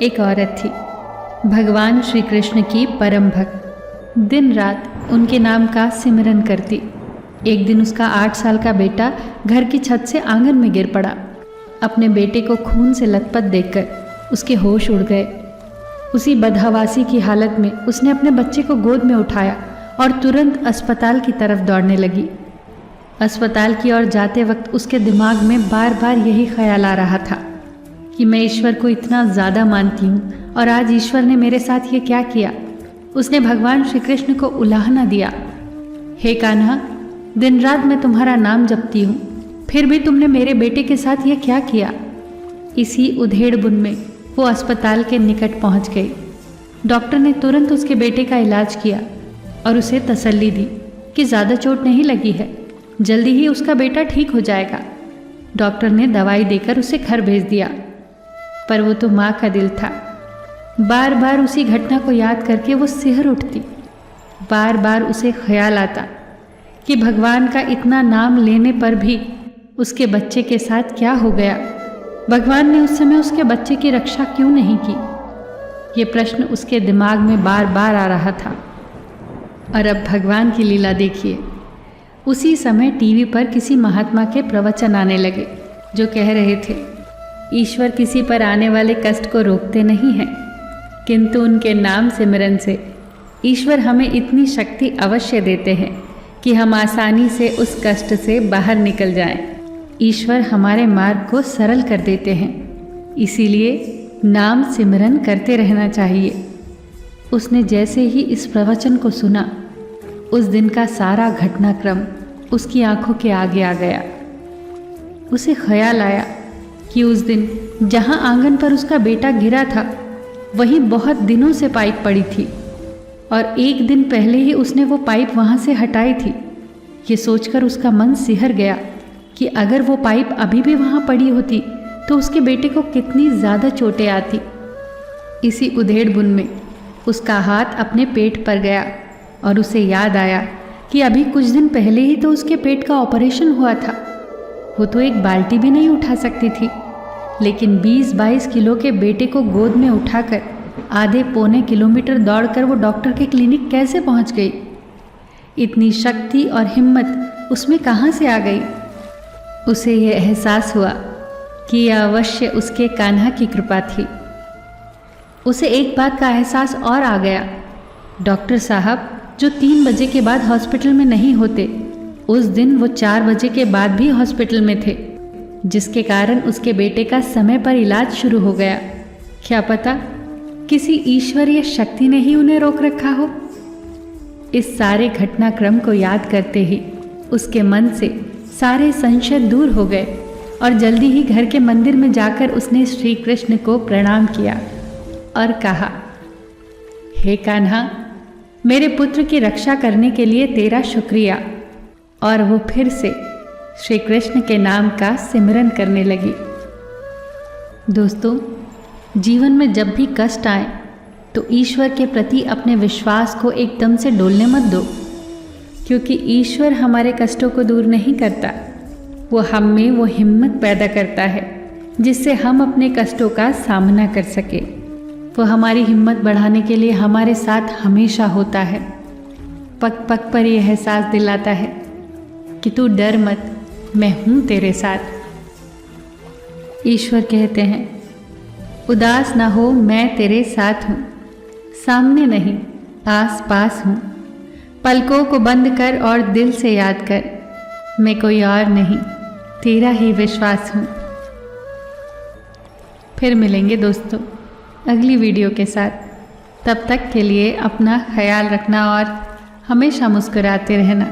एक औरत थी, भगवान श्री कृष्ण की परम भक्त। दिन रात उनके नाम का सिमरन करती। एक दिन उसका 8 साल का बेटा घर की छत से आंगन में गिर पड़ा। अपने बेटे को खून से लथपथ देखकर उसके होश उड़ गए। उसी बदहवासी की हालत में उसने अपने बच्चे को गोद में उठाया और तुरंत अस्पताल की तरफ दौड़ने लगी। अस्पताल की ओर जाते वक्त उसके दिमाग में बार बार यही ख्याल आ रहा था कि मैं ईश्वर को इतना ज़्यादा मानती हूँ और आज ईश्वर ने मेरे साथ ये क्या किया। उसने भगवान श्री कृष्ण को उलाहना दिया, हे कान्हा, दिन रात मैं तुम्हारा नाम जपती हूँ, फिर भी तुमने मेरे बेटे के साथ ये क्या किया। इसी उधेड़-बुन में वो अस्पताल के निकट पहुँच गई। डॉक्टर ने तुरंत उसके बेटे का इलाज किया और उसे तसल्ली दी कि ज़्यादा चोट नहीं लगी है, जल्दी ही उसका बेटा ठीक हो जाएगा। डॉक्टर ने दवाई देकर उसे घर भेज दिया। पर वो तो माँ का दिल था। बार बार उसी घटना को याद करके वो सिहर उठती। बार बार उसे ख्याल आता कि भगवान का इतना नाम लेने पर भी उसके बच्चे के साथ क्या हो गया। भगवान ने उस समय उसके बच्चे की रक्षा क्यों नहीं की। ये प्रश्न उसके दिमाग में बार बार आ रहा था। और अब भगवान की लीला देखिए। उसी समय टीवी पर किसी महात्मा के प्रवचन आने लगे जो कह रहे थे, ईश्वर किसी पर आने वाले कष्ट को रोकते नहीं हैं, किंतु उनके नाम सिमरन से ईश्वर हमें इतनी शक्ति अवश्य देते हैं कि हम आसानी से उस कष्ट से बाहर निकल जाएं। ईश्वर हमारे मार्ग को सरल कर देते हैं, इसीलिए नाम सिमरन करते रहना चाहिए। उसने जैसे ही इस प्रवचन को सुना, उस दिन का सारा घटनाक्रम उसकी आंखों के आगे आ गया। उसे ख्याल आया कि उस दिन जहां आंगन पर उसका बेटा गिरा था, वहीं बहुत दिनों से पाइप पड़ी थी और एक दिन पहले ही उसने वो पाइप वहां से हटाई थी। ये सोचकर उसका मन सिहर गया कि अगर वो पाइप अभी भी वहां पड़ी होती तो उसके बेटे को कितनी ज़्यादा चोटें आती। इसी उधेड़-बुन में उसका हाथ अपने पेट पर गया और उसे याद आया कि अभी कुछ दिन पहले ही तो उसके पेट का ऑपरेशन हुआ था। वो तो एक बाल्टी भी नहीं उठा सकती थी, लेकिन 20-22 किलो के बेटे को गोद में उठाकर आधे पौने किलोमीटर दौड़कर वो डॉक्टर के क्लिनिक कैसे पहुंच गई। इतनी शक्ति और हिम्मत उसमें कहाँ से आ गई। उसे ये एहसास हुआ कि यह अवश्य उसके कान्हा की कृपा थी। उसे एक बात का एहसास और आ गया, डॉक्टर साहब जो 3 बजे के बाद हॉस्पिटल में नहीं होते, उस दिन वो 4 बजे के बाद भी हॉस्पिटल में थे, जिसके कारण उसके बेटे का समय पर इलाज शुरू हो गया। क्या पता किसी ईश्वरीय शक्ति ने ही उन्हें रोक रखा हो। इस सारे घटनाक्रम को याद करते ही उसके मन से सारे संशय दूर हो गए और जल्दी ही घर के मंदिर में जाकर उसने श्री कृष्ण को प्रणाम किया और कहा, हे कान्हा, मेरे पुत्र की रक्षा करने के लिए तेरा शुक्रिया। और वो फिर से श्री कृष्ण के नाम का सिमरन करने लगी। दोस्तों, जीवन में जब भी कष्ट आए तो ईश्वर के प्रति अपने विश्वास को एकदम से डोलने मत दो, क्योंकि ईश्वर हमारे कष्टों को दूर नहीं करता। वो हम में वो हिम्मत पैदा करता है जिससे हम अपने कष्टों का सामना कर सके। वो हमारी हिम्मत बढ़ाने के लिए हमारे साथ हमेशा होता है। पग पग पर यह एहसास दिलाता है कि तू डर मत, मैं हूँ तेरे साथ। ईश्वर कहते हैं, उदास ना हो, मैं तेरे साथ हूँ, सामने नहीं आस पास हूँ। पलकों को बंद कर और दिल से याद कर, मैं कोई और नहीं, तेरा ही विश्वास हूँ। फिर मिलेंगे दोस्तों अगली वीडियो के साथ। तब तक के लिए अपना ख्याल रखना और हमेशा मुस्कुराते रहना।